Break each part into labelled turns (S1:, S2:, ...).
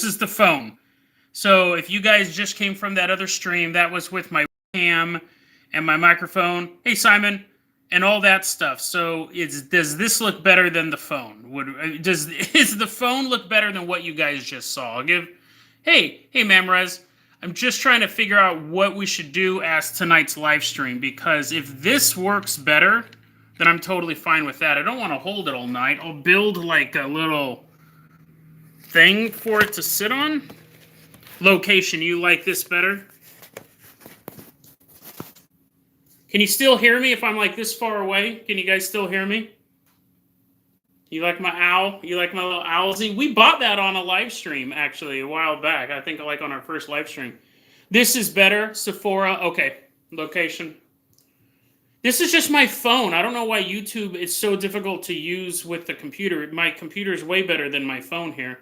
S1: This is the phone. So if you guys just came from that other stream, that was with my cam and my microphone. Hey, Simon, and all that stuff. So does this look better than the phone? Is the phone look better than what you guys just saw? Hey, Mamrez. I'm just trying to figure out what we should do as tonight's live stream, because if this works better, then I'm totally fine with that. I don't want to hold it all night. I'll build like a little thing for it to sit on. Location, you like this better? Can you still hear me if I'm like this far away? Can you guys still hear me? You like my owl? You like my little owlsy? We bought that on a live stream, actually, a while back. I think like on our first live stream. This is better. Sephora. Okay. Location. This is just my phone. I don't know why YouTube is so difficult to use with the computer. My computer is way better than my phone here.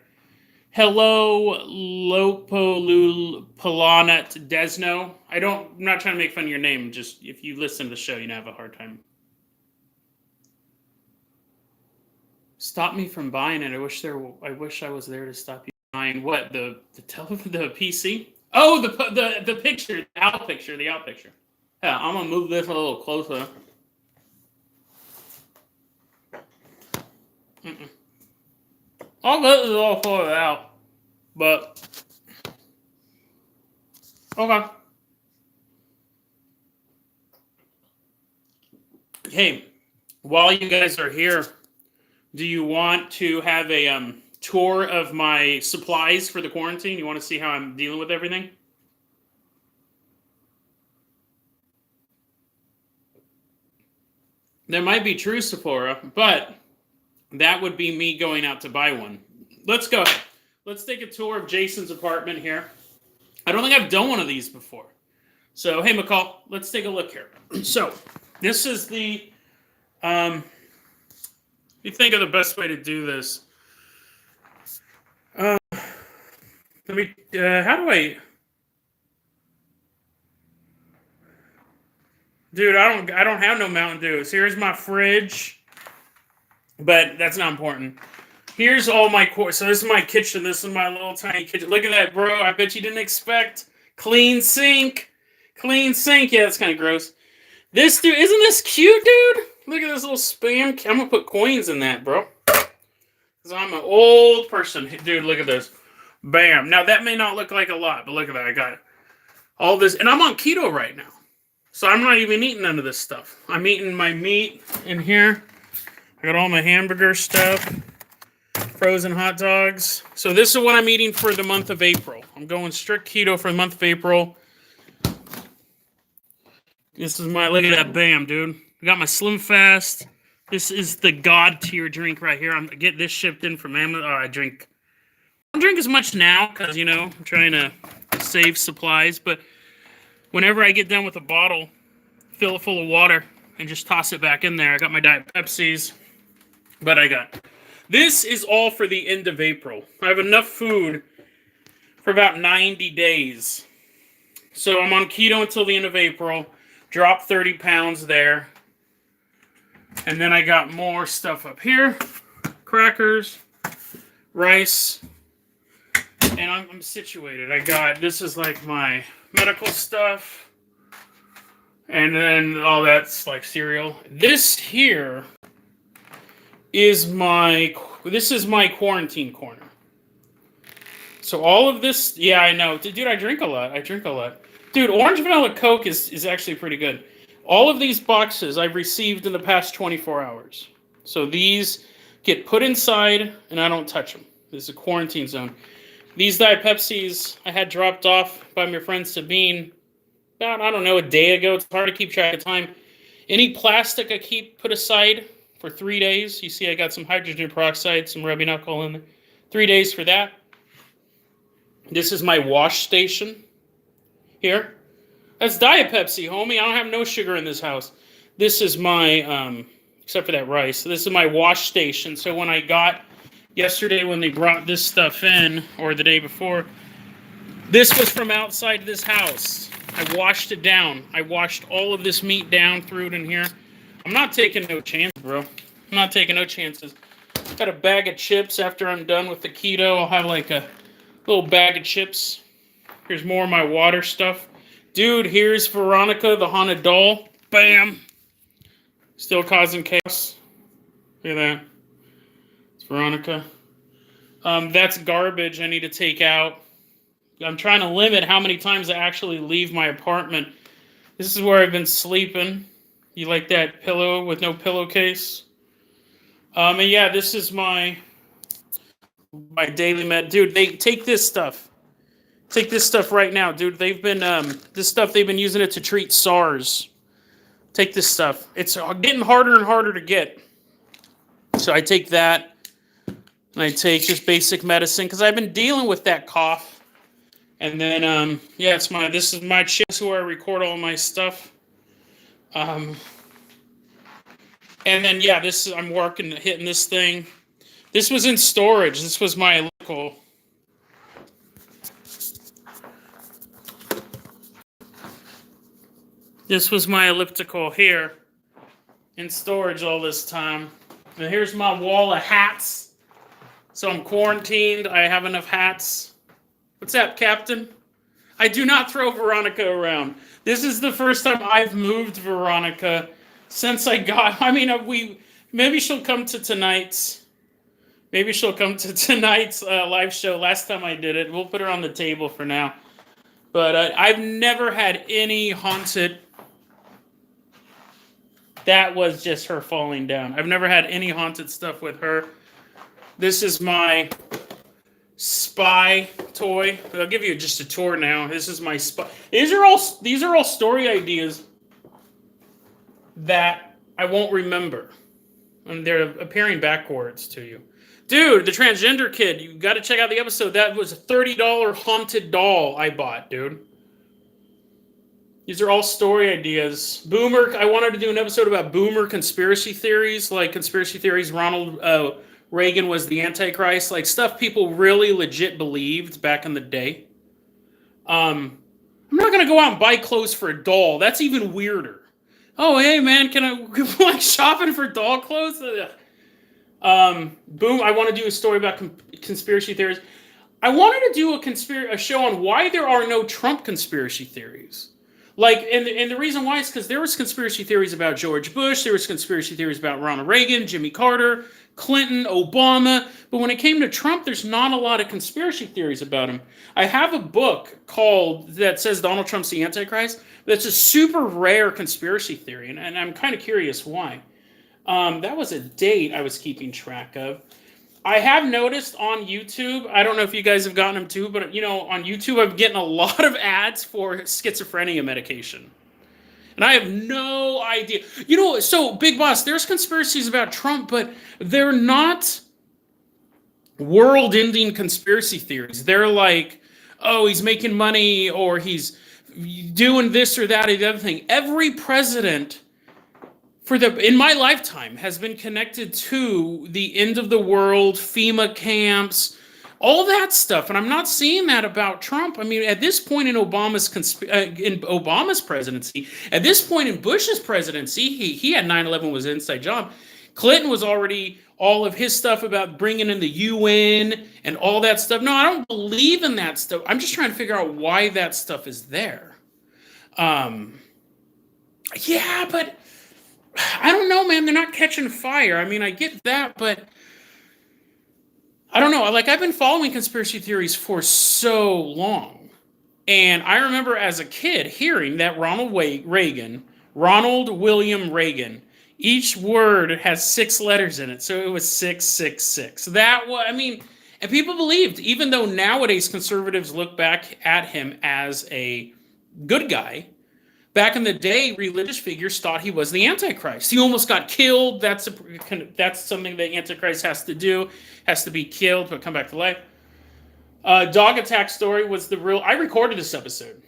S1: Hello, Lopolulanet Desno. I'm not trying to make fun of your name. Just if you listen to the show, you have a hard time. Stop me from buying it. I wish I was there to stop you buying what the PC. Oh, the picture, the owl picture. Yeah, I'm gonna move this a little closer. All this is all sorted out, but okay. Hey, while you guys are here, do you want to have a tour of my supplies for the quarantine? You want to see how I'm dealing with everything? There might be true Sephora, but that would be me going out to buy one. Let's go. Let's take a tour of Jason's apartment here. I don't think I've done one of these before. So, hey, McCall, let's take a look here. So, this is the... you think of the best way to do this. How do I... Dude, I don't have no Mountain Dew. So here's my fridge. But that's not important. Here's all my so this is my kitchen. This is my little tiny kitchen. Look at that, bro. I bet you didn't expect. Clean sink. Yeah, that's kind of gross. This dude, isn't this cute, dude? Look at this little spam. I'm going to put coins in that, bro. Because I'm an old person. Dude, look at this. Bam. Now, that may not look like a lot, but look at that. I got all this. And I'm on keto right now. So I'm not even eating none of this stuff. I'm eating my meat in here. I got all my hamburger stuff. Frozen hot dogs. So this is what I'm eating for the month of April. I'm going strict keto for the month of April. This is my, look at that, bam, dude. I got my Slim Fast. This is the God tier drink right here. I'm get this shipped in from Amazon. I don't drink as much now because, you know, I'm trying to save supplies. But whenever I get done with a bottle, fill it full of water and just toss it back in there. I got my Diet Pepsis. But this is all for the end of April. I have enough food for about 90 days. So I'm on keto until the end of April. Dropped 30 pounds there. And then I got more stuff up here. Crackers, rice. And I'm situated. This is like my medical stuff. And then all that's like cereal. This here is my quarantine corner. So all of this, yeah, I know. Dude, I drink a lot. Dude, orange vanilla Coke is actually pretty good. All of these boxes I've received in the past 24 hours. So these get put inside and I don't touch them. This is a quarantine zone. These Diet Pepsis I had dropped off by my friend Sabine about, I don't know, a day ago. It's hard to keep track of time. Any plastic I keep put aside for 3 days. You see I got some hydrogen peroxide, some rubbing alcohol in there. 3 days for that. This is my wash station here. That's Diet Pepsi, homie. I don't have no sugar in this house. This is my, except for that rice. So this is my wash station. So when I got, yesterday when they brought this stuff in, or the day before, this was from outside this house. I washed it down. I washed all of this meat down, threw it in here. I'm not taking no chances, bro. I'm not taking no chances. Got a bag of chips after I'm done with the keto. I'll have like a Little bag of chips. Here's more of my water stuff. Dude, here's Veronica, the haunted doll. Bam! Still causing chaos. Look at that. It's Veronica. That's garbage I need to take out. I'm trying to limit how many times I actually leave my apartment. This is where I've been sleeping. You like that pillow with no pillowcase? And yeah, this is my daily med. Dude, they take this stuff. Take this stuff right now, dude. They've been this stuff they've been using it to treat SARS. Take this stuff. It's getting harder and harder to get. So I take that, and I take just basic medicine because I've been dealing with that cough. And then yeah, this is my chips where I record all my stuff. And then yeah, I'm hitting this thing. This was in storage. This was my elliptical. This was my elliptical here in storage all this time. And here's my wall of hats. So I'm quarantined. I have enough hats. What's up, Captain? I do not throw Veronica around. This is the first time I've moved Veronica since I got... I mean, maybe she'll come to tonight's... Maybe she'll come to tonight's live show. Last time I did it. We'll put her on the table for now. But I've never had any haunted... That was just her falling down. I've never had any haunted stuff with her. This is my spy toy. I'll give you just a tour now. This is my spy. These are all story ideas that I won't remember. And they're appearing backwards to you. Dude, the transgender kid, you got to check out the episode. That was a $30 haunted doll I bought, dude. These are all story ideas. Boomer, I wanted to do an episode about boomer conspiracy theories, like conspiracy theories Ronald Reagan was the Antichrist, like stuff people really legit believed back in the day. I'm not going to go out and buy clothes for a doll. That's even weirder. Oh, hey, man, can I like shopping for doll clothes? I want to do a story about conspiracy theories. I wanted to do a show on why there are no Trump conspiracy theories. Like, and the reason why is because there was conspiracy theories about George Bush, there was conspiracy theories about Ronald Reagan, Jimmy Carter, Clinton, Obama, but when it came to Trump, there's not a lot of conspiracy theories about him. I have a book that says Donald Trump's the Antichrist. That's a super rare conspiracy theory, and I'm kind of curious why. That was a date I was keeping track of. I have noticed on YouTube, I don't know if you guys have gotten them too, but on YouTube I'm getting a lot of ads for schizophrenia medication. And I have no idea. So Big Boss, there's conspiracies about Trump, but they're not world-ending conspiracy theories. They're like, oh, he's making money or he's doing this or that or the other thing. Every president in my lifetime has been connected to the end of the world, FEMA camps, all that stuff. And I'm not seeing that about Trump. I mean, at this point in Obama's presidency, at this point in Bush's presidency, he had 9/11 was an inside job. Clinton was already all of his stuff about bringing in the UN and all that stuff. No, I don't believe in that stuff. I'm just trying to figure out why that stuff is there. Yeah, but I don't know, man. They're not catching fire. I mean, I get that, but I don't know. Like, I've been following conspiracy theories for so long. And I remember as a kid hearing that Ronald William Reagan, each word has 6 letters in it. So it was 666. And people believed, even though nowadays conservatives look back at him as a good guy, back in the day, religious figures thought he was the Antichrist. He almost got killed. That's something the Antichrist has to do. Has to be killed, but come back to life. Dog attack story was I recorded this episode,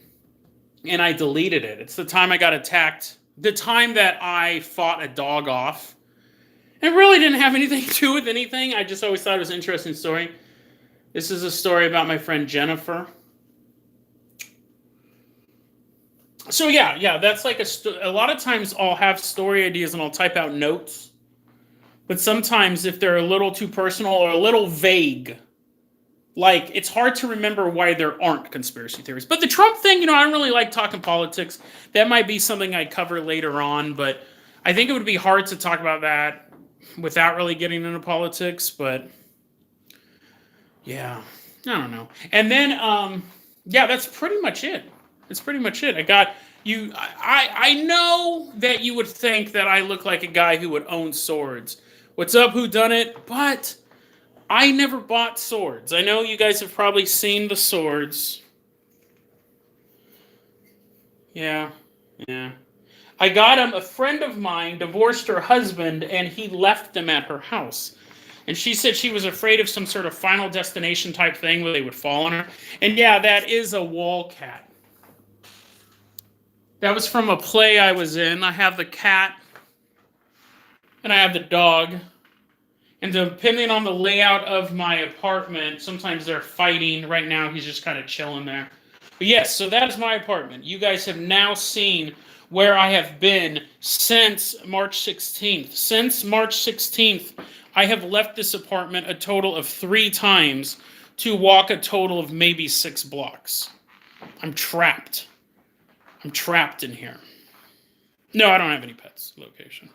S1: and I deleted it. It's the time I got attacked. The time that I fought a dog off. It really didn't have anything to do with anything. I just always thought it was an interesting story. This is a story about my friend Jennifer. So yeah, that's like a lot of times I'll have story ideas and I'll type out notes. But sometimes if they're a little too personal or a little vague, like, it's hard to remember why there aren't conspiracy theories. But the Trump thing, I don't really like talking politics. That might be something I cover later on, but I think it would be hard to talk about that without really getting into politics. But yeah, I don't know. And then, yeah, that's pretty much it. That's pretty much it. I got you. I know that you would think that I look like a guy who would own swords. What's up, who done it? But I never bought swords. I know you guys have probably seen the swords. Yeah, yeah. I got him. A friend of mine divorced her husband, and he left them at her house. And she said she was afraid of some sort of Final Destination type thing where they would fall on her. And yeah, that is a wall cat. That was from a play I was in. I have the cat, and I have the dog. And depending on the layout of my apartment, sometimes they're fighting. Right now, he's just kind of chilling there. But yes, so that is my apartment. You guys have now seen where I have been since March 16th. Since March 16th, I have left this apartment a total of 3 times to walk a total of maybe 6 blocks. I'm trapped. I'm trapped in here. No, I don't have any pets. Location.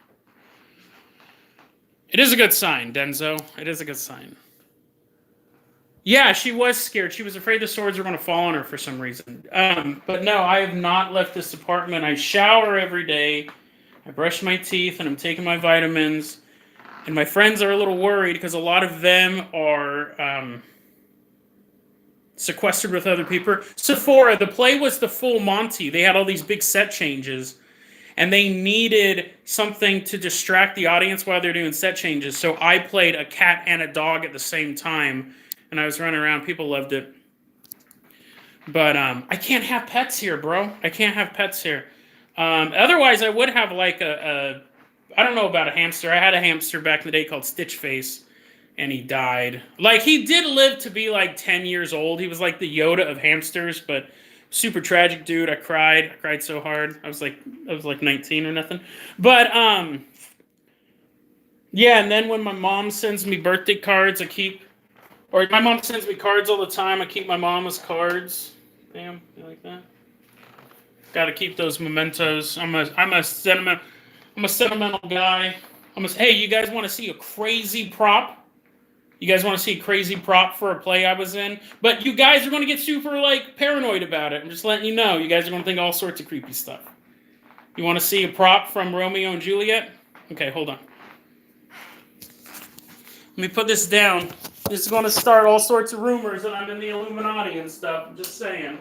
S1: It is a good sign, Denzo. It is a good sign. Yeah, she was scared. She was afraid the swords were going to fall on her for some reason. But no, I have not left this apartment. I shower every day. I brush my teeth, and I'm taking my vitamins. And my friends are a little worried because a lot of them are sequestered with other people. Sephora, the play was the full Monty. They had all these big set changes. And they needed something to distract the audience while they're doing set changes. So I played a cat and a dog at the same time. And I was running around. People loved it. But I can't have pets here, bro. I can't have pets here. Otherwise, I would have like I don't know about a hamster. I had a hamster back in the day called Stitch Face. And he died. Like, he did live to be like 10 years old. He was like the Yoda of hamsters, but super tragic dude. I cried so hard. I was like 19 or nothing. But yeah, and then when my mom sends me birthday cards, my mom sends me cards all the time. I keep my mama's cards. Damn, you like that? Got to keep those mementos. I'm a sentimental guy. Hey, you guys want to see a crazy prop? You guys want to see a crazy prop for a play I was in? But you guys are going to get super, paranoid about it. I'm just letting you know. You guys are going to think all sorts of creepy stuff. You want to see a prop from Romeo and Juliet? Okay, hold on. Let me put this down. This is going to start all sorts of rumors that I'm in the Illuminati and stuff. I'm just saying.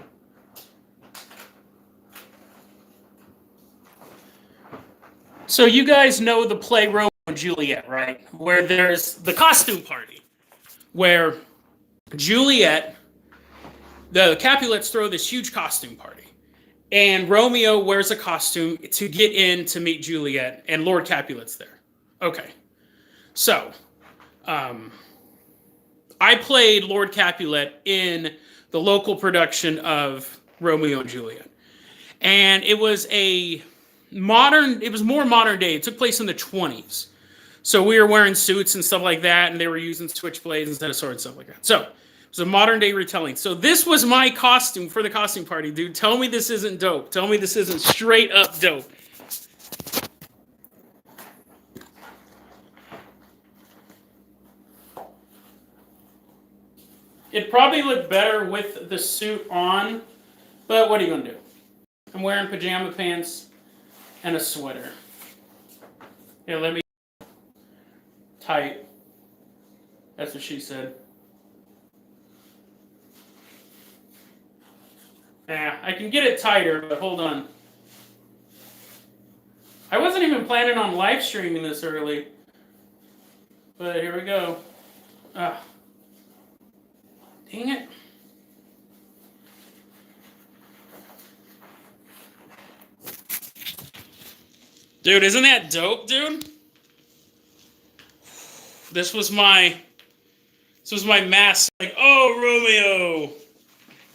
S1: So you guys know the play Romeo and Juliet, right? Where there's the costume party. Where Juliet, the Capulets throw this huge costume party. And Romeo wears a costume to get in to meet Juliet, and Lord Capulet's there. Okay. So, I played Lord Capulet in the local production of Romeo and Juliet. And it was more modern day. It took place in the 20s. So we were wearing suits and stuff like that, and they were using switchblades instead of swords and stuff like that. So it was a modern day retelling. So this was my costume for the costume party, dude. Tell me this isn't dope. Tell me this isn't straight up dope. It'd probably look better with the suit on, but what are you going to do? I'm wearing pajama pants and a sweater. Here, let me... Tight. That's what she said. Yeah, I can get it tighter, but hold on. I wasn't even planning on live streaming this early. But here we go. Ah. Dang it. Dude, isn't that dope, dude? This was my mask. Like, oh, Romeo,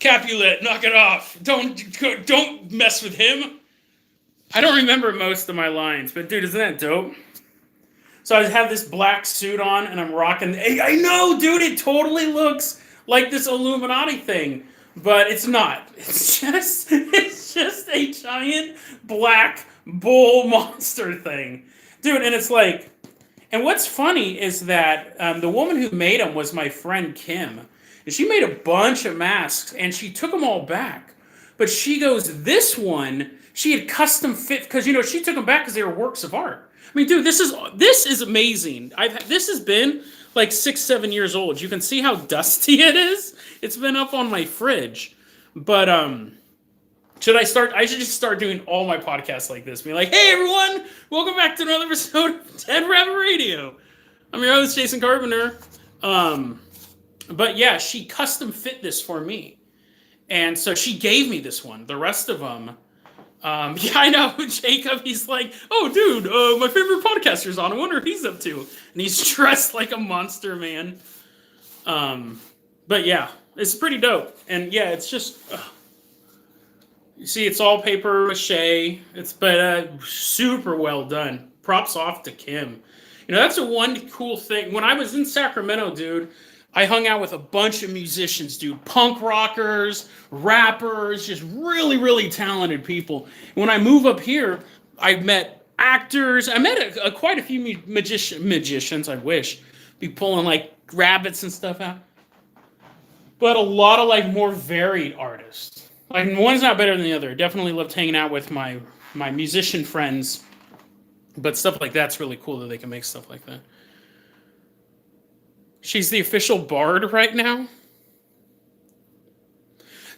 S1: Capulet, knock it off. Don't mess with him. I don't remember most of my lines, but dude, isn't that dope? So I have this black suit on, and I'm rocking. I know, dude, it totally looks like this Illuminati thing, but it's not. It's just a giant black bull monster thing, dude. And it's like, and what's funny is that the woman who made them was my friend Kim, and she made a bunch of masks, and she took them all back. But she goes, this one she had custom fit because she took them back because they were works of art. I mean, dude, this is amazing. This has been like 6-7 years old. You can see how dusty it is. It's been up on my fridge. But should I start? I should just start doing all my podcasts like this. Be like, hey everyone, welcome back to another episode of Dead Rabbit Radio. I'm your host, Jason Carpenter. But yeah, she custom fit this for me. And so she gave me this one. The rest of them, yeah, I know, Jacob, he's like, oh, dude, my favorite podcaster's on. I wonder what he's up to. And he's dressed like a monster, man. But yeah, it's pretty dope. And yeah, it's just, you see, it's all paper mache. It's been super well done. Props off to Kim. That's a one cool thing. When I was in Sacramento, dude, I hung out with a bunch of musicians, dude. Punk rockers, rappers, just really, really talented people. When I move up here, I met actors. I met quite a few magicians, I wish. Be pulling like rabbits and stuff out. But a lot of like more varied artists. Like one's not better than the other. Definitely loved hanging out with my musician friends. But stuff like that's really cool that they can make stuff like that. She's the official bard right now.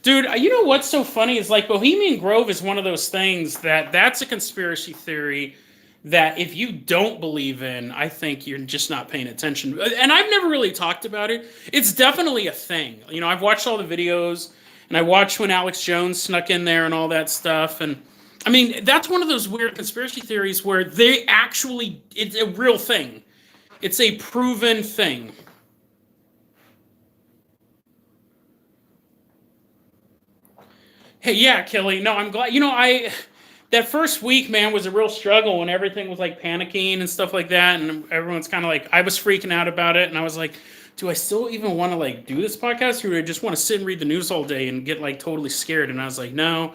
S1: Dude, you know what's so funny is like Bohemian Grove is one of those things that's a conspiracy theory that if you don't believe in, I think you're just not paying attention. And I've never really talked about it. It's definitely a thing. I've watched all the videos and I watched when Alex Jones snuck in there and all that stuff. And I mean, that's one of those weird conspiracy theories where it's a real thing. It's a proven thing. Hey, yeah, Kelly. No, I'm glad. That first week, man, was a real struggle when everything was like panicking and stuff like that, and everyone's kind of like, I was freaking out about it, and I was like, do I still even want to like do this podcast, or do I just want to sit and read the news all day and get like totally scared? And I was like, no.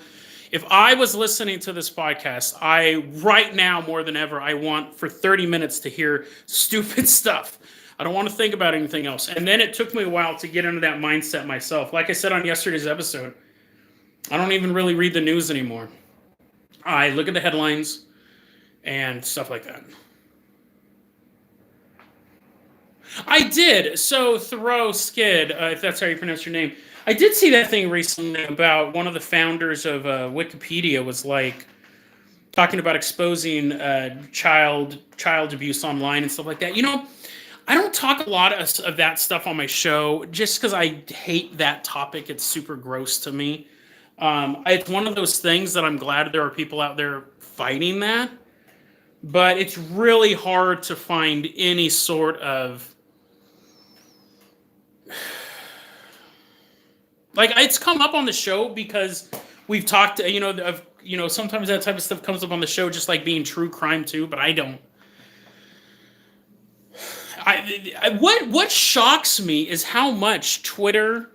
S1: If I was listening to this podcast, right now more than ever, I want for 30 minutes to hear stupid stuff. I don't want to think about anything else. And then it took me a while to get into that mindset myself. Like I said on yesterday's episode, I don't even really read the news anymore. I look at the headlines and stuff like that. I did. So Thoreau Skid, if that's how you pronounce your name, I did see that thing recently about one of the founders of Wikipedia was like talking about exposing child abuse online and stuff like that. I don't talk a lot of that stuff on my show just because I hate that topic. It's super gross to me. It's one of those things that I'm glad there are people out there fighting that, but it's really hard to find any sort of like it's come up on the show because we've talked, sometimes that type of stuff comes up on the show just like being true crime too, but I don't. What shocks me is how much Twitter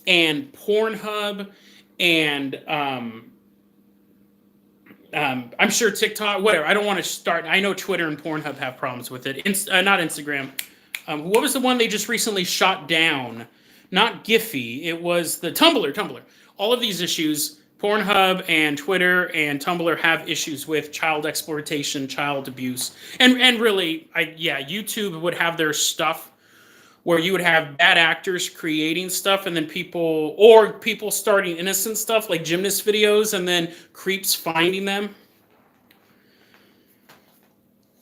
S1: and Pornhub and I'm sure TikTok, whatever. I don't want to start. I know Twitter and Pornhub have problems with it. Not Instagram. What was the one they just recently shot down? Not Giphy. It was the Tumblr. All of these issues, Pornhub and Twitter and Tumblr have issues with child exploitation, child abuse, and really, YouTube would have their stuff where you would have bad actors creating stuff and then people starting innocent stuff like gymnast videos and then creeps finding them.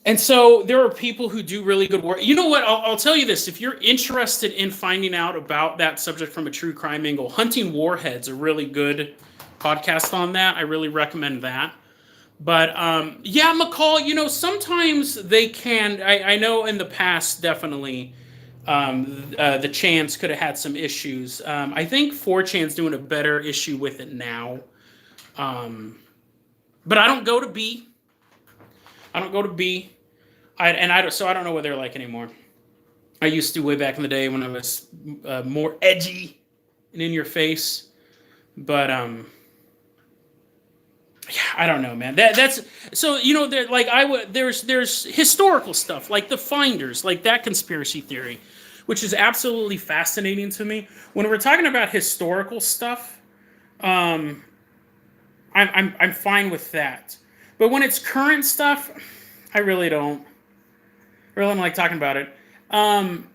S1: And so there are people who do really good work. You know what? I'll tell you this. If you're interested in finding out about that subject from a true crime angle, Hunting Warhead's a really good podcast on that. I really recommend that. But yeah, McCall, sometimes they can. I know in the past, definitely, the Chance could have had some issues. I think 4chan's doing a better issue with it now. But I don't go to B. So I don't know what they're like anymore. I used to way back in the day when I was more edgy and in your face. But yeah, I don't know, man. That's so like I would there's historical stuff like the Finders, like that conspiracy theory, which is absolutely fascinating to me. When we're talking about historical stuff, um, I'm fine with that. But when it's current stuff, I really don't like talking about it. Um,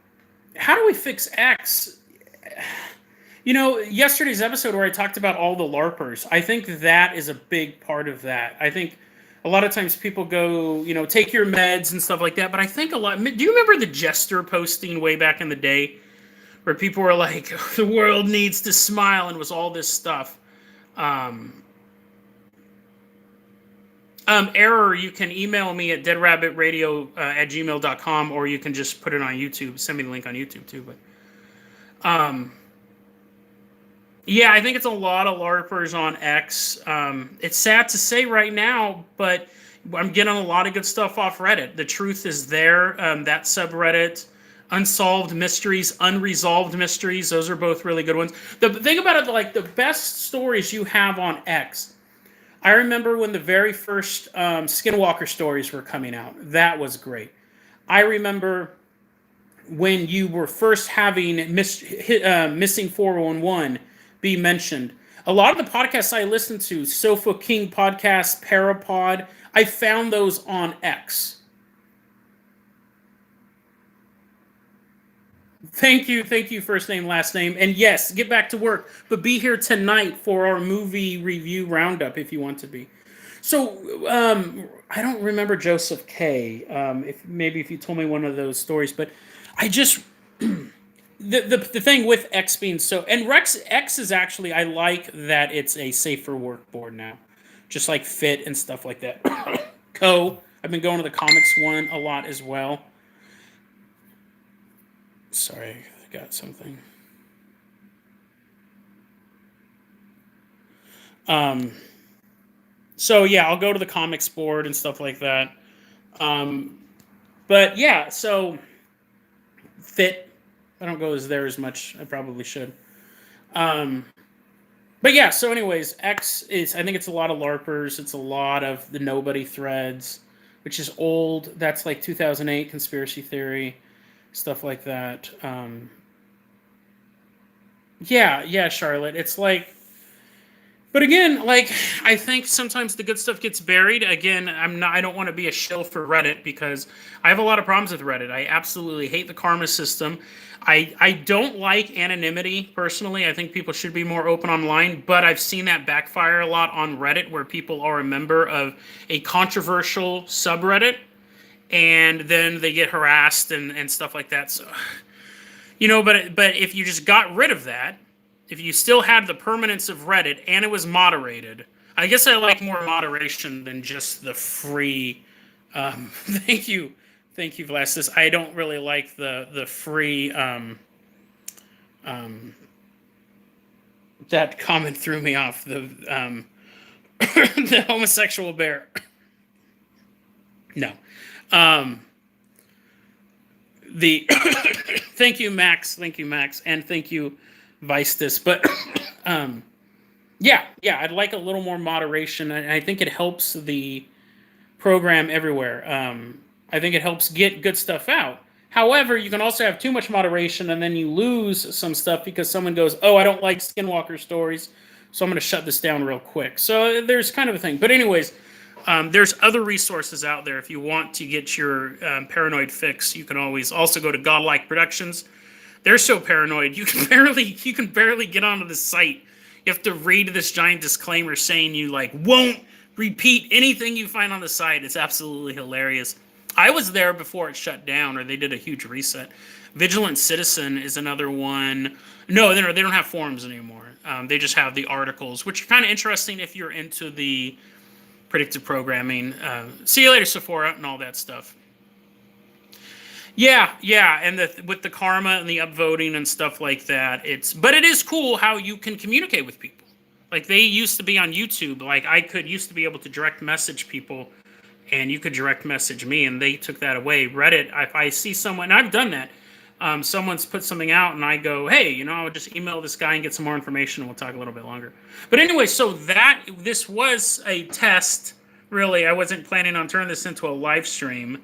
S1: how do we fix X? Yesterday's episode where I talked about all the LARPers, I think that is a big part of that. I think a lot of times people go, take your meds and stuff like that. But I think a lot. Do you remember the Jester posting way back in the day where people were like, the world needs to smile, and was all this stuff? Um, Error, you can email me at deadrabbitradio@gmail.com, or you can just put it on YouTube. Send me the link on YouTube too. But yeah, I think it's a lot of LARPers on X. It's sad to say right now, but I'm getting a lot of good stuff off Reddit. The Truth is There, that subreddit. Unsolved Mysteries, Unresolved Mysteries, those are both really good ones. The thing about it, like the best stories you have on X, I remember when the very first Skinwalker stories were coming out. That was great. I remember when you were first having Missing 411 be mentioned. A lot of the podcasts I listened to, Sofa King Podcast, Parapod, I found those on X. Thank you, first name, last name. And yes, get back to work, but be here tonight for our movie review roundup if you want to be. So, I don't remember Joseph K. If you told me one of those stories, but I just the thing with X being so, and Rex X is actually, I like that it's a safer work board now, just like Fit and stuff like that. I've been going to the comics one a lot as well. Sorry, I got something. So yeah, I'll go to the comics board and stuff like that. But yeah, so Fit, I don't go there as much. I probably should. But yeah, so anyways, X is, I think it's a lot of LARPers. It's a lot of the Nobody threads, which is old. That's like 2008 conspiracy theory, stuff like that. Yeah, Charlotte. It's like, but again, like, I think sometimes the good stuff gets buried. Again, I don't want to be a shill for Reddit because I have a lot of problems with Reddit. I absolutely hate the karma system. I don't like anonymity personally. I think people should be more open online, but I've seen that backfire a lot on Reddit where people are a member of a controversial subreddit and then they get harassed and stuff like that. So, but if you just got rid of that, if you still had the permanence of Reddit and it was moderated, I guess I like more moderation than just the free. Thank you, Vlastis. I don't really like the free. That comment threw me off. The the homosexual bear. No. The thank you, Max, and thank you, Vistus. But yeah, I'd like a little more moderation, and I think it helps the program everywhere. I think it helps get good stuff out. However, you can also have too much moderation, and then you lose some stuff because someone goes, "Oh, I don't like Skinwalker stories, so I'm going to shut this down real quick." So there's kind of a thing. But anyways, there's other resources out there. If you want to get your paranoid fix, you can always also go to Godlike Productions. They're so paranoid, you can barely get onto the site. You have to read this giant disclaimer saying you won't repeat anything you find on the site. It's absolutely hilarious. I was there before it shut down, or they did a huge reset. Vigilant Citizen is another one. No, they don't have forums anymore. They just have the articles, which are kind of interesting if you're into the predictive programming. See you later, Sephora, and all that stuff. Yeah, and with the karma and the upvoting and stuff like that, but it is cool how you can communicate with people. Like, they used to be on YouTube. Like, used to be able to direct message people, and you could direct message me, and they took that away. Reddit, if I see someone, and I've done that, someone's put something out and I go, hey, I'll just email this guy and get some more information and we'll talk a little bit longer. But anyway, so this was a test. Really, I wasn't planning on turning this into a live stream.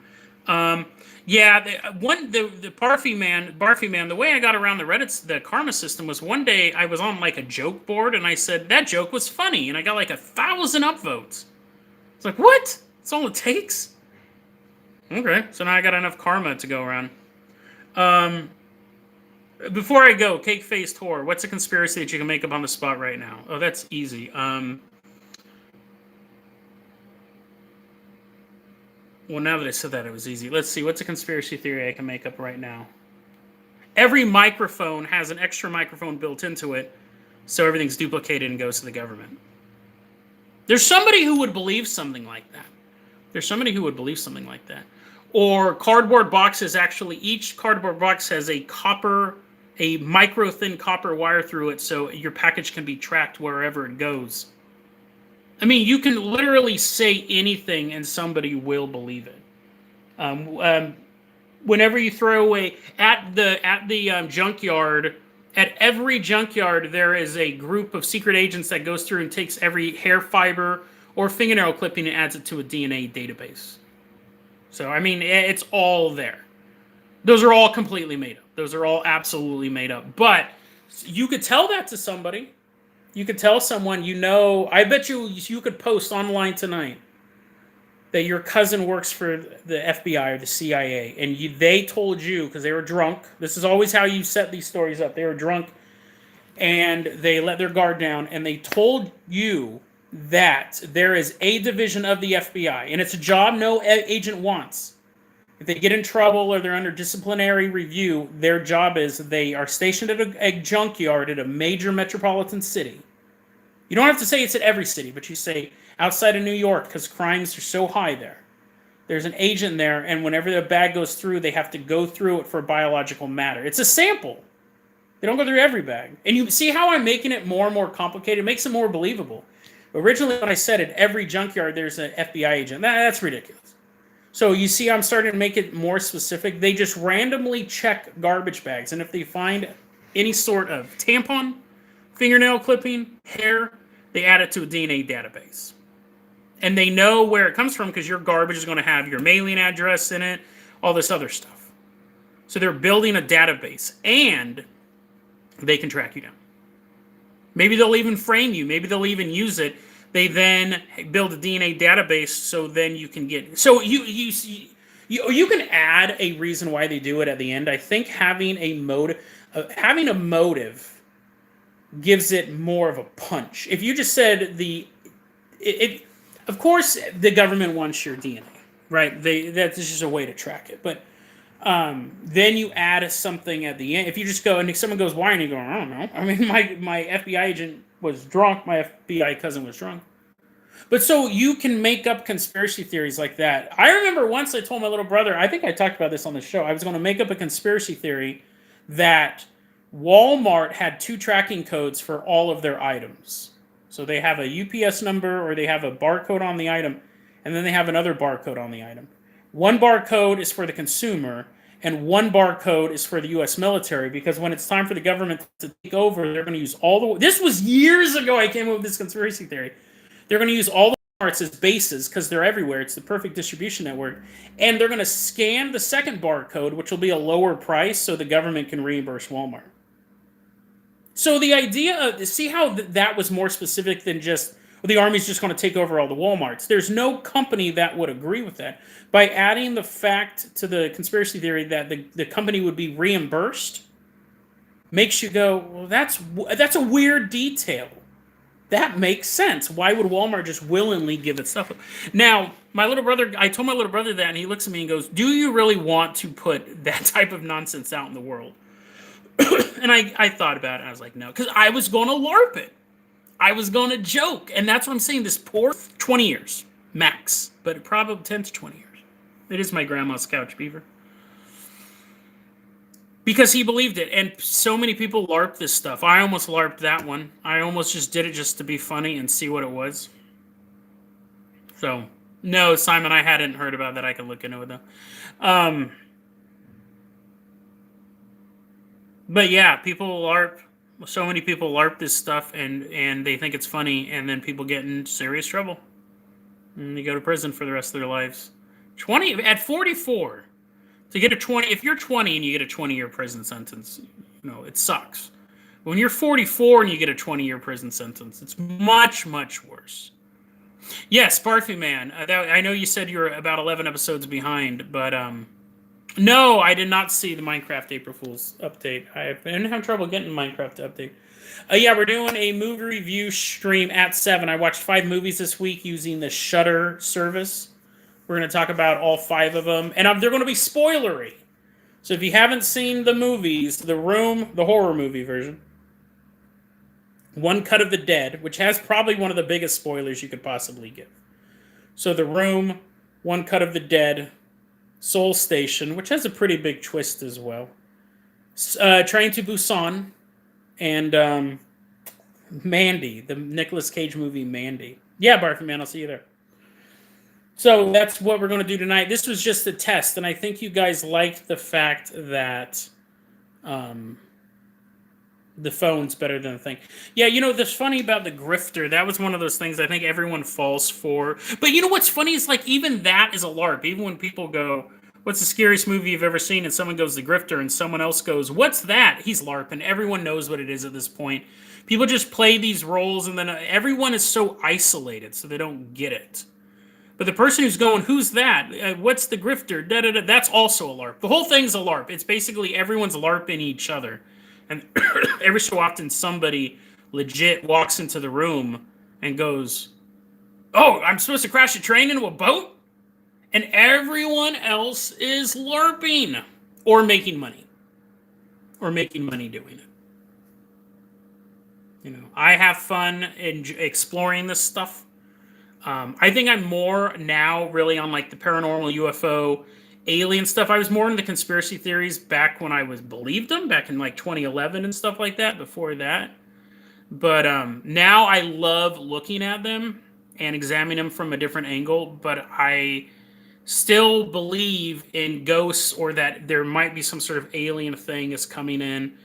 S1: Yeah, the Barfy man, the way I got around the karma system was one day I was on like a joke board and I said that joke was funny and I got like 1,000 upvotes. It's like, what? That's all it takes? Okay, so now I got enough karma to go around. Before I go, Cake-Faced Whore, what's a conspiracy that you can make up on the spot right now? Oh, that's easy. Well, now that I said that, it was easy. Let's see. What's a conspiracy theory I can make up right now? Every microphone has an extra microphone built into it, so everything's duplicated and goes to the government. There's somebody who would believe something like that. Or cardboard boxes, actually, each cardboard box has a micro-thin copper wire through it, so your package can be tracked wherever it goes. I mean, you can literally say anything and somebody will believe it. Whenever you throw away at the junkyard, at every junkyard there is a group of secret agents that goes through and takes every hair fiber or fingernail clipping and adds it to a DNA database. So I mean, it's all there. Those are all completely made up. Those are all absolutely made up. But you could tell that to somebody. You could tell someone, I bet you could post online tonight that your cousin works for the FBI or the CIA, and they told you, because they were drunk, this is always how you set these stories up, they were drunk, and they let their guard down, and they told you that there is a division of the FBI, and it's a job no agent wants. If they get in trouble or they're under disciplinary review, their job is they are stationed at a junkyard at a major metropolitan city. You don't have to say it's at every city, but you say outside of New York because crimes are so high there. There's an agent there, and whenever the bag goes through, they have to go through it for biological matter. It's a sample. They don't go through every bag. And you see how I'm making it more and more complicated? It makes it more believable. Originally, when I said at every junkyard there's an FBI agent, that's ridiculous. So you see I'm starting to make it more specific. They just randomly check garbage bags, and if they find any sort of tampon, fingernail clipping, hair, they add it to a DNA database. And they know where it comes from because your garbage is going to have your mailing address in it, all this other stuff. So they're building a database, and they can track you down. Maybe they'll even frame you. Maybe they'll even use it. They then build a DNA database, so then you can get... So you can add a reason why they do it at the end. I think having a motive gives it more of a punch. If you just said of course the government wants your DNA, right? That's just a way to track it. But then you add something at the end. If you just go and someone goes, why? And you go, I don't know. I mean, my FBI agent was drunk. My FBI cousin was drunk. But so you can make up conspiracy theories like that. I remember once I told my little brother, I think I talked about this on the show, I was going to make up a conspiracy theory that Walmart had 2 tracking codes for all of their items. So they have a UPS number or they have a barcode on the item, and then they have another barcode on the item. One barcode is for the consumer, and one barcode is for the U.S. military, because when it's time for the government to take over, they're going to use all the... This was years ago I came up with this conspiracy theory. They're going to use all the Walmarts as bases because they're everywhere. It's the perfect distribution network. And they're going to scan the second barcode, which will be a lower price, so the government can reimburse Walmart. So the idea of... See how that was more specific than just... Well, the Army's just going to take over all the Walmarts. There's no company that would agree with that. By adding the fact to the conspiracy theory that the company would be reimbursed makes you go, well, that's a weird detail. That makes sense. Why would Walmart just willingly give its stuff up? Now, I told my little brother that, and he looks at me and goes, do you really want to put that type of nonsense out in the world? And I thought about it, and I was like, no. Because I was going to LARP it. I was going to joke. And that's what I'm saying. This poor 20 years, max. But probably 10 to 20 years. It is my grandma's couch beaver. Because he believed it. And so many people LARP this stuff. I almost LARPed that one. I almost just did it just to be funny and see what it was. So, no, Simon, I hadn't heard about that. I can look into it, though. But yeah, people LARP. So many people LARP this stuff, and they think it's funny, and then people get in serious trouble, and they go to prison for the rest of their lives. 20 at 44 to get a 20. If you're 20 and you get a 20-year prison sentence, it sucks. When you're 44 and you get a 20-year prison sentence, it's much, much worse. Yes, Barfy Man. I know you said you were about 11 episodes behind, but no, I did not see the Minecraft April Fool's update. I've been having trouble getting Minecraft to update. Yeah, we're doing a movie review stream at 7. I watched 5 movies this week using the Shudder service. We're going to talk about all 5 of them, and they're going to be spoilery. So if you haven't seen the movies, The Room, the horror movie version, One Cut of the Dead, which has probably one of the biggest spoilers you could possibly give. So The Room, One Cut of the Dead, Soul Station, which has a pretty big twist as well, Train to Busan, and Mandy, the Nicolas Cage movie Mandy. Yeah, Barfy Man, I'll see you there. So that's what we're going to do tonight. This was just a test, and I think you guys liked the fact that the phone's better than the thing. Yeah, that's funny about the grifter. That was one of those things I think everyone falls for. But you know what's funny is, like, even that is a LARP. Even when people go, what's the scariest movie you've ever seen? And someone goes, The Grifter, and someone else goes, what's that? He's LARPing. Everyone knows what it is at this point. People just play these roles, and then everyone is so isolated, so they don't get it. But the person who's going, who's that? What's the grifter? Da-da-da, that's also a LARP. The whole thing's a LARP. It's basically everyone's LARPing each other. And every so often somebody legit walks into the room and goes, oh, I'm supposed to crash a train into a boat? And everyone else is LARPing. Or making money. Or making money doing it. I have fun in exploring this stuff. I think I'm more now really on like the paranormal UFO alien stuff. I was more into conspiracy theories back when I believed them, back in like 2011 and stuff like that, before that. But now I love looking at them and examining them from a different angle, but I still believe in ghosts or that there might be some sort of alien thing is coming in.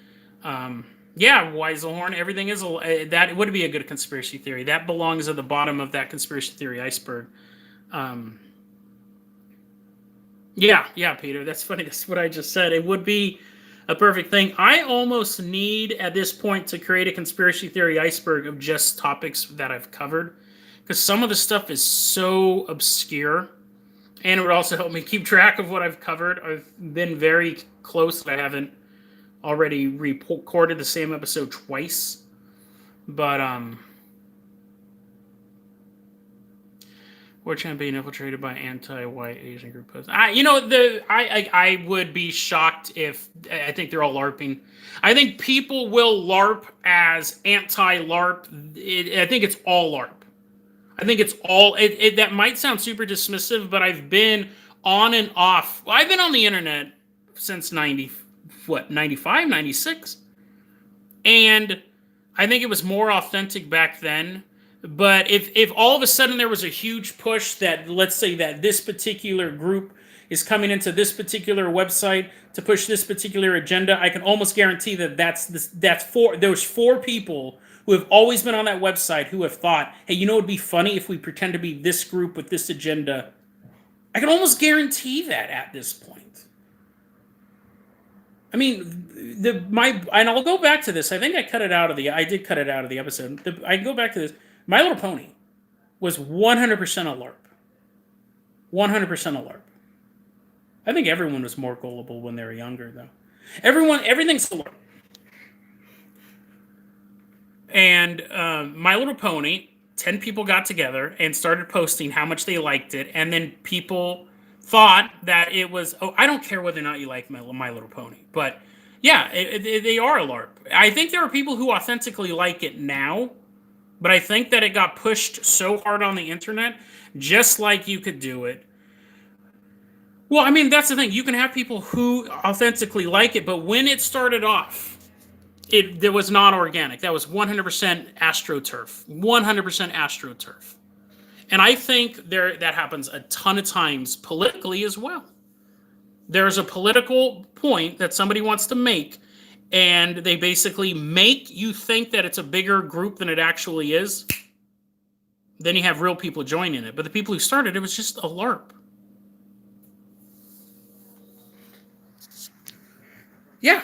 S1: Yeah, Weiselhorn, everything is that would be a good conspiracy theory. That belongs at the bottom of that conspiracy theory iceberg. Yeah, Peter, that's funny. That's what I just said. It would be a perfect thing. I almost need, at this point, to create a conspiracy theory iceberg of just topics that I've covered, because some of the stuff is so obscure, and it would also help me keep track of what I've covered. I've been very close. I haven't already recorded the same episode twice, but we're trying to be infiltrated by anti-white Asian group. I would be shocked if I think they're all LARPing. I think people will LARP as anti-LARP. I think it's all LARP. I think it's all. That might sound super dismissive, but I've been on and off. I've been on the internet since 95, 96. And I think it was more authentic back then. But if all of a sudden there was a huge push that, let's say that this particular group is coming into this particular website to push this particular agenda, I can almost guarantee that there's 4 people who have always been on that website who have thought, hey, it'd be funny if we pretend to be this group with this agenda. I can almost guarantee that at this point. I mean, and I'll go back to this. I think I did cut it out of the episode. I can go back to this. My Little Pony was 100% a LARP. 100% a LARP. I think everyone was more gullible when they were younger, though. Everything's a LARP. And My Little Pony, 10 people got together and started posting how much they liked it, and then people thought that it was, I don't care whether or not you like My Little Pony, but yeah, they are a LARP. I think there are people who authentically like it now, but I think that it got pushed so hard on the internet, just like you could do it. Well, I mean, that's the thing. You can have people who authentically like it, but when it started off, it was not organic. That was 100% AstroTurf. 100% AstroTurf. And I think that happens a ton of times politically as well. There's a political point that somebody wants to make, and they basically make you think that it's a bigger group than it actually is. Then you have real people joining it. But the people who started it was just a LARP. Yeah.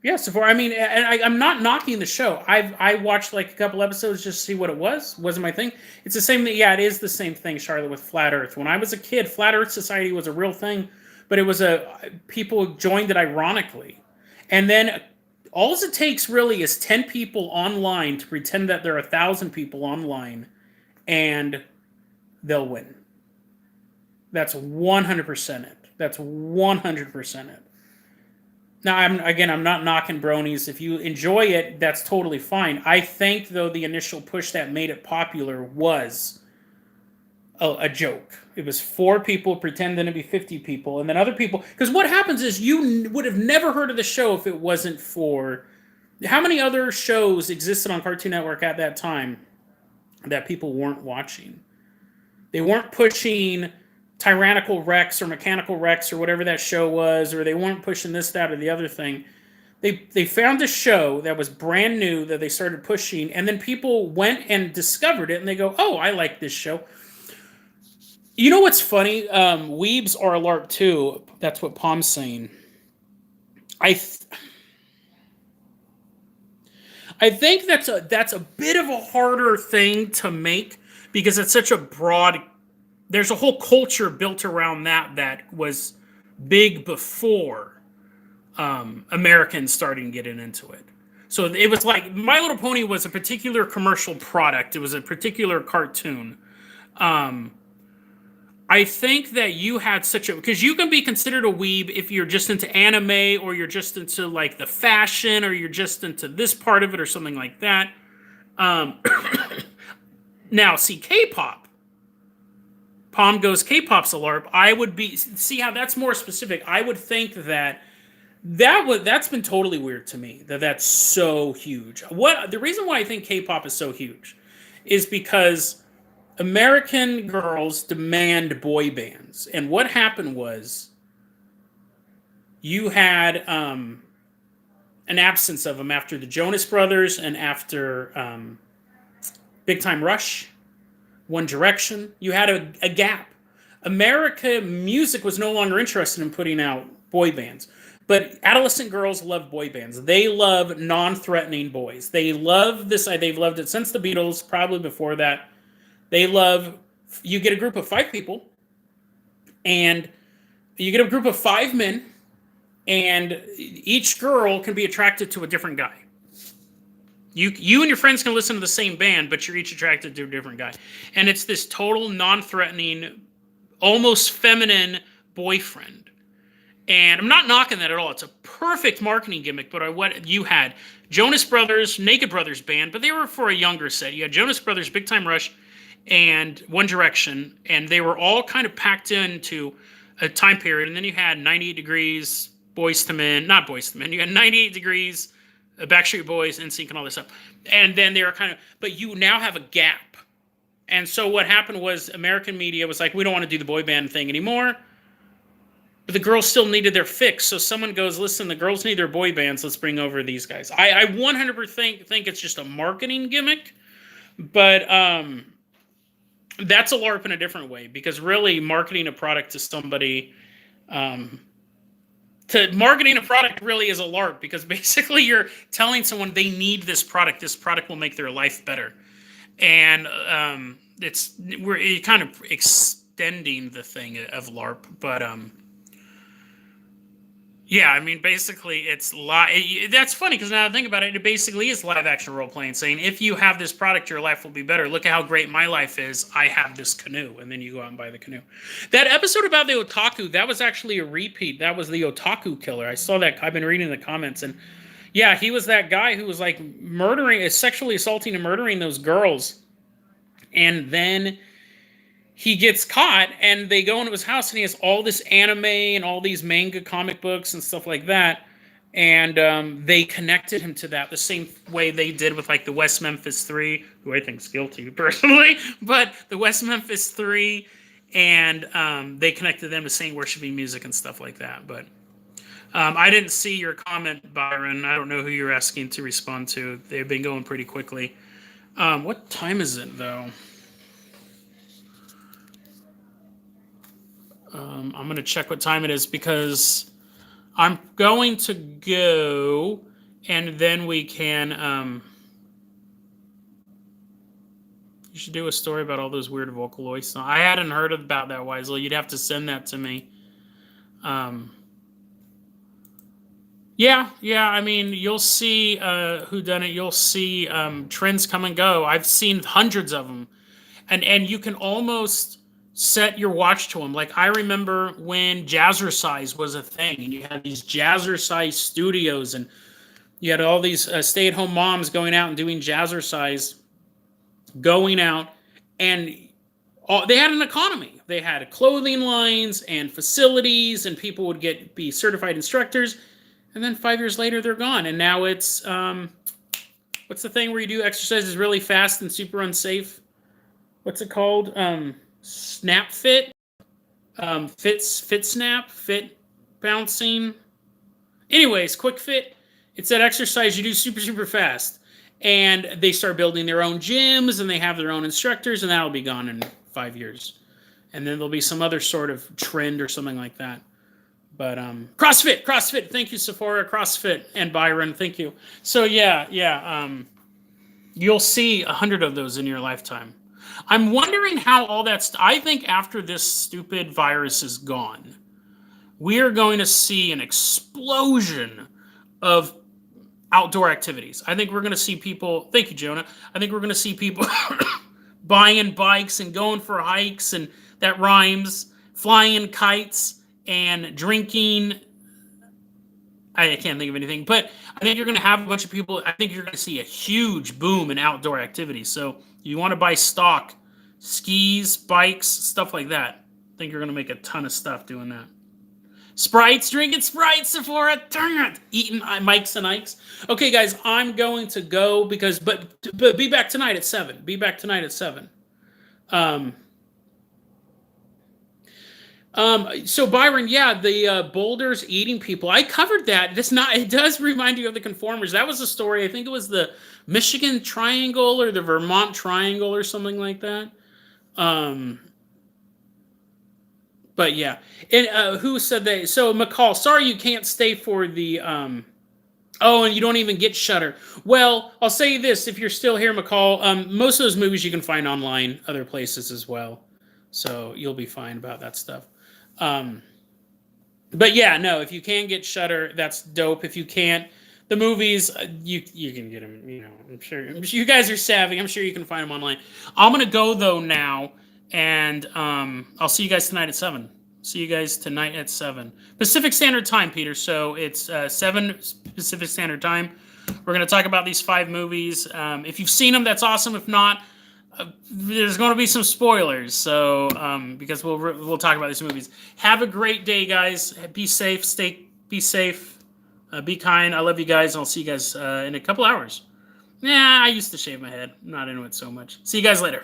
S1: Yeah, Sephora. I mean, and I'm not knocking the show. I watched like a couple episodes just to see what it was. Wasn't my thing. It's the same thing. Yeah, it is the same thing, Charlotte, with Flat Earth. When I was a kid, Flat Earth Society was a real thing, but it was people joined it ironically. And then all it takes really is 10 people online to pretend that there are 1,000 people online, and they'll win. That's 100% it. That's 100% it. Now, I'm not knocking bronies. If you enjoy it, that's totally fine. I think, though, the initial push that made it popular was a joke. It was 4 people pretending to be 50 people, and then other people. Because what happens is you would have never heard of the show if it wasn't for. How many other shows existed on Cartoon Network at that time that people weren't watching? They weren't pushing Tyrannical Rex or Mechanical Rex or whatever that show was, or they weren't pushing this, that, or the other thing. They found a show that was brand new that they started pushing, and then people went and discovered it, and they go, "Oh, I like this show." You know what's funny? Weebs are a LARP too. That's what Palm's saying. I think that's a bit of a harder thing to make because it's such a broad. There's a whole culture built around that was big before Americans started getting into it. So it was like My Little Pony was a particular commercial product. It was a particular cartoon. I think that you had such a because you can be considered a weeb if you're just into anime or you're just into like the fashion or you're just into this part of it or something like that. Now, see, K-pop. Palm goes K-pop's a LARP. I would be see how that's more specific. I would think that's been totally weird to me that's so huge. What the reason why I think K-pop is so huge is because American girls demand boy bands, and what happened was you had an absence of them after the Jonas Brothers and after Big Time Rush, One Direction. You had a gap. America music was no longer interested in putting out boy bands. But adolescent girls love boy bands. They love non-threatening boys. They love this. They've loved it since the Beatles, probably before that. They love, you get a group of 5 people, and you get a group of 5 men, and each girl can be attracted to a different guy. You and your friends can listen to the same band, but you're each attracted to a different guy. And it's this total non-threatening, almost feminine boyfriend. And I'm not knocking that at all. It's a perfect marketing gimmick, but what you had Jonas Brothers, Naked Brothers band, but they were for a younger set. You had Jonas Brothers, Big Time Rush, and One Direction, and they were all kind of packed into a time period. And then you had 98 Degrees, Boyz II Men, not Boyz II Men. You had 98 Degrees, Backstreet Boys, NSYNC, and all this stuff. And then they were kind of, but you now have a gap. And so what happened was American media was like, we don't want to do the boy band thing anymore. But the girls still needed their fix. So someone goes, listen, the girls need their boy bands. Let's bring over these guys. I 100% think it's just a marketing gimmick. But that's a LARP in a different way. Because really marketing a product to somebody... marketing a product really is a LARP. Because basically you're telling someone they need this product. This product will make their life better. And we're kind of extending the thing of LARP. But... yeah, I mean, basically, it's that's funny because now I think about it, it basically is live action role playing, saying if you have this product, your life will be better. Look at how great my life is. I have this canoe, and then you go out and buy the canoe. That episode about the otaku, that was actually a repeat. That was the otaku killer. I saw that. I've been reading the comments, and yeah, he was that guy who was like sexually assaulting and murdering those girls, and then he gets caught, and they go into his house, and he has all this anime and all these manga comic books and stuff like that. And they connected him to that the same way they did with like the West Memphis 3, who I think is guilty personally, but the West Memphis 3, and they connected them to Saint Worshiping Music and stuff like that. But I didn't see your comment, Byron. I don't know who you're asking to respond to. They've been going pretty quickly. What time is it, though? I'm going to check what time it is because I'm going to go, and then we can... you should do a story about all those weird Vocaloid songs. I hadn't heard about that, Wisely. You'd have to send that to me. Yeah. I mean, you'll see Whodunit. You'll see trends come and go. I've seen hundreds of them, and you can almost set your watch to them. Like I remember when Jazzercise was a thing, and you had these Jazzercise studios, and you had all these stay-at-home moms going out and doing Jazzercise, going out, and they had an economy. They had clothing lines and facilities, and people would be certified instructors. And then 5 years later, they're gone. And now it's, what's the thing where you do exercises really fast and super unsafe? What's it called? Snap Fit? Fit Snap? Fit Bouncing? Anyways, Quick Fit. It's that exercise you do super, super fast. And they start building their own gyms, and they have their own instructors, and that'll be gone in 5 years. And then there'll be some other sort of trend or something like that. But CrossFit. Thank you, Sephora. CrossFit and Byron. Thank you. So yeah. You'll see 100 of those in your lifetime. I'm wondering how all that. I think after this stupid virus is gone, we are going to see an explosion of outdoor activities. I think we're going to see people. Thank you, Jonah. I think we're going to see people buying bikes and going for hikes, and that rhymes. Flying kites. And drinking, I can't think of anything, but I think you're going to have a bunch of people. I think you're going to see a huge boom in outdoor activities. So you want to buy stock, skis, bikes, stuff like that. I think you're going to make a ton of stuff doing that. Sprites, drinking Sprites, Sephora, darn it, eating Mikes and Ikes. Okay, guys, I'm going to go but be back tonight at 7. Be back tonight at 7. So Byron, yeah, the boulders eating people. I covered that. It does remind you of the Conformers. That was a story. I think it was the Michigan Triangle or the Vermont Triangle or something like that. But yeah. And who said that? So McCall, sorry you can't stay for the oh, and you don't even get Shudder. Well, I'll say this, if you're still here, McCall, most of those movies you can find online, other places as well. So you'll be fine about that stuff. But yeah, no, if you can get Shudder, that's dope. If you can't, the movies, you can get them, I'm sure you guys are savvy. I'm sure you can find them online. I'm going to go though now, and I'll see you guys tonight at 7. See you guys tonight at 7. Pacific Standard Time, Peter. So it's 7 Pacific Standard Time. We're going to talk about these 5 movies. If you've seen them, that's awesome. If not, there's going to be some spoilers, so because we'll talk about these movies. Have a great day, guys. Be safe. Be safe. Be kind. I love you guys, and I'll see you guys in a couple hours. Yeah, I used to shave my head. I'm not into it so much. See you guys later.